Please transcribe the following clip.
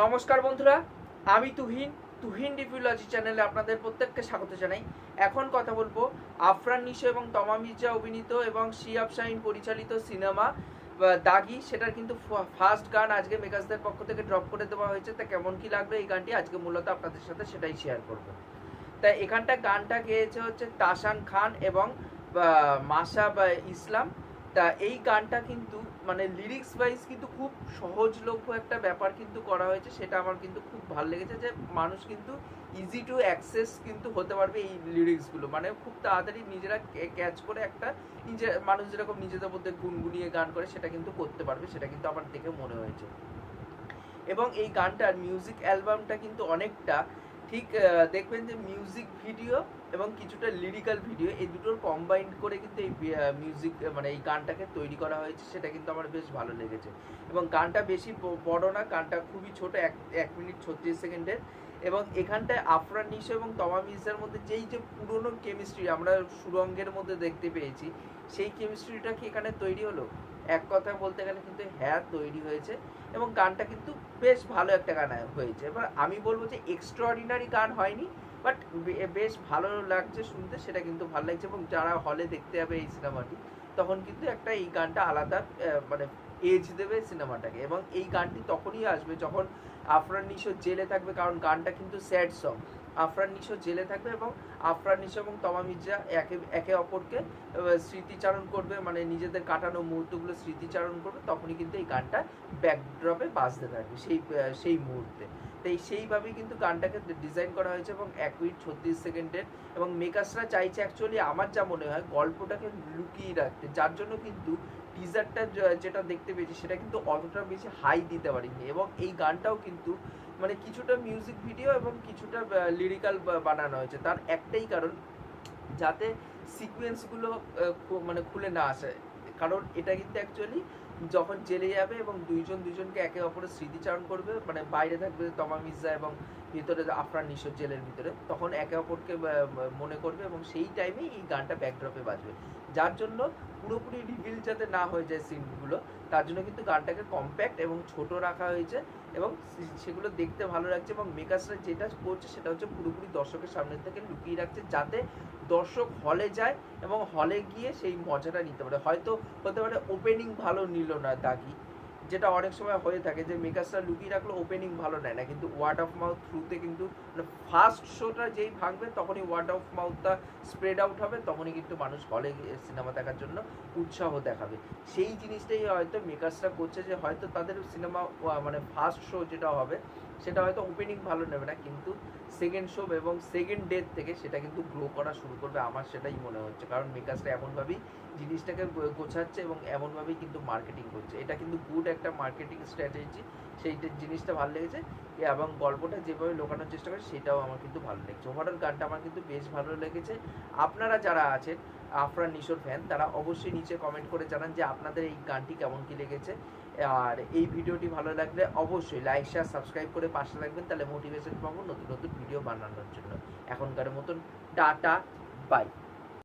নমস্কার বন্ধুরা, আমি তুহিন রিভিউলজি চ্যানেলে আপনাদের প্রত্যেককে স্বাগত জানাই। এখন কথা বলবো আফরান নিশো এবং তমা মির্জা অভিনীত এবং শিহাব শাহীন পরিচালিত সিনেমা দাগি, সেটার কিন্তু ফার্স্ট গান আজকে মেকার্সদের পক্ষ থেকে ড্রপ করে দেওয়া হয়েছে। তা কেমন কি লাগলো এই গানটি আজকে মূলত আপনাদের সাথে সেটাই শেয়ার করবো। তাই এখানটা গানটা গেয়েছে হচ্ছে তাসান খান এবং মাসা ইসলাম। তা এই গানটা কিন্তু মানে লিরিক্স ওয়াইজ কিন্তু খুব সহজলভ্য একটা ব্যাপার কিন্তু করা হয়েছে, সেটা আমার কিন্তু খুব ভালো লেগেছে যে মানুষ কিন্তু ইজি টু অ্যাক্সেস কিন্তু হতে পারবে এই লিরিক্সগুলো, মানে খুব তাড়াতাড়ি নিজেরা ক্যাচ করে একটা মানুষ যেরকম নিজেদের মধ্যে গুনগুনিয়ে গান করে সেটা কিন্তু করতে পারবে, সেটা কিন্তু আমার দেখে মনে হয়েছে। এবং এই গানটার মিউজিক অ্যালবামটা কিন্তু অনেকটা ঠিক দেখবেন যে মিউজিক ভিডিও এবং কিছুটা লিরিক্যাল ভিডিও এই দুটোর কম্বাইন্ড করে কিন্তু এই মিউজিক মানে এই গানটাকে তৈরি করা হয়েছে, সেটা কিন্তু আমার বেশ ভালো লেগেছে। এবং গানটা বেশি বড় না, গানটা খুবই ছোট, 1 মিনিট 36 সেকেন্ডের। এবং এখানটায় আফরান নিশো এবং তমা মির্জার মধ্যে যেই যে পুরনো কেমিস্ট্রি আমরা সুরঙ্গের মধ্যে দেখতে পেয়েছি, সেই কেমিস্ট্রিটা কি এখানে তৈরি হলো? এক কথা বলতে গেলে কিন্তু হ্যাঁ, তৈরি হয়েছে। এবং গানটা কিন্তু বেশ ভালো একটা গান হয়েছে। এবার আমি বলবো যে এক্সট্রাঅর্ডিনারি গান হয়নি, বাট বেশ ভালো লাগছে শুনতে, সেটা কিন্তু ভালো লাগছে। এবং যারা হলে দেখতে যাবে এই সিনেমাটি, তখন কিন্তু একটা এই গানটা আলাদা মানে এজ দেবে সিনেমাটাকে। এবং এই গানটি তখনই আসবে যখন আফরান নিশো জেলে থাকবে, কারণ গানটা কিন্তু স্যাড সং। আফরান নিশো জেলে থাকবে এবং আফরান নিশো এবং তমা মির্জা একে অপরকে স্মৃতিচারণ করবে, মানে নিজেদের কাটানো মুহূর্তগুলো স্মৃতিচারণ করবে, তখনই কিন্তু এই গানটা ব্যাকড্রপে বাজতে থাকবে সেই মুহূর্তে। তাই সেইভাবেই কিন্তু গানটাকে ডিজাইন করা হয়েছে এবং 1 মিনিট 36 সেকেন্ডের। এবং মেকার্সরা চাইছে অ্যাকচুয়ালি, আমার যা মনে হয়, গল্পটাকে লুকিয়ে রাখতে, যার জন্য কিন্তু টিজারটা যেটা দেখতে পেয়েছি সেটা কিন্তু অতটা বেশি হাই দিতে পারিনি। এবং এই গানটাও কিন্তু মানে কিছুটা মিউজিক ভিডিও এবং কিছুটা লিরিক্যাল বানানো হয়েছে, তার একটাই কারণ যাতে সিকোয়েন্সগুলো মানে খুলে না আসে। কারণ এটা কিন্তু অ্যাকচুয়ালি যখন জেলে যাবে এবং দুইজনকে একে অপরের স্মৃতিচারণ করবে, মানে বাইরে থাকবে তমা মির্জা এবং ভিতরে আফরান নিশো জেলের ভিতরে, তখন একে অপরকে মনে করবে এবং সেই টাইমেই এই গানটা ব্যাকড্রপে বাজবে। যার জন্য পুরোপুরি রিভিল যাতে না হয়ে যায় সিনগুলো, তার জন্য কিন্তু গানটাকে কম্প্যাক্ট এবং ছোট রাখা হয়েছে এবং সেগুলো দেখতে ভালো লাগছে। এবং মেকার্সরা যেটা করছে সেটা হচ্ছে পুরোপুরি দর্শকের সামনে থেকে লুকিয়ে রাখছে, যাতে দর্শক হলে যায় এবং হলে গিয়ে সেই মজাটা নিতে পারে। হয়তো হতে পারে ওপেনিং ভালো নিল না দাগি, যেটা অনেক সময় হয়ে থাকে যে মেকার্সরা লুকিয়ে রাখলো, ওপেনিং ভালো নেয় না, কিন্তু ওয়ার্ড অফ মাউথ থ্রুতে কিন্তু মানে ফার্স্ট শোটা যেই ভাঙবে তখনই ওয়ার্ড অফ মাউথটা স্প্রেড আউট হবে, তখনই কিন্তু মানুষ হলে সিনেমা দেখার জন্য উৎসাহ দেখাবে। সেই জিনিসটাই হয়তো মেকার্সরা করছে, যে হয়তো তাদের সিনেমা মানে ফার্স্ট শো যেটা হবে সেটা হয়তো ওপেনিং ভালো নেবে না, কিন্তু সেকেন্ড শো এবং সেকেন্ড ডে থেকে সেটা কিন্তু গ্রো করা শুরু করবে, আমার সেটাই মনে হচ্ছে। কারণ মেকার্সরা এমনভাবেই জিনিসটাকে গোছাচ্ছে এবং এমনভাবেই কিন্তু মার্কেটিং করছে, এটা কিন্তু গুড একটা মার্কেটিং স্ট্র্যাটেজি। সেইটা জিনিসটা ভালো লেগেছে এবং গল্পটা যেভাবে লোকানোর চেষ্টা করে সেটাও আমার কিন্তু ভালো লেগেছে। ওভারঅল গানটা আমার কিন্তু বেশ ভালো লেগেছে। আপনারা যারা আছেন আফরান নিশোর ফ্যান, তারা অবশ্যই নিচে কমেন্ট করে জানান যে আপনাদের এই গানটি কেমন কি লেগেছে। আর এই ভিডিওটি ভালো লাগলে অবশ্যই লাইক শেয়ার সাবস্ক্রাইব করে পাশে রাখবেন, তাহলে মোটিভেশন পাবো নতুন নতুন ভিডিও বানানোর জন্য। এখনকার মতন টাটা, বাই।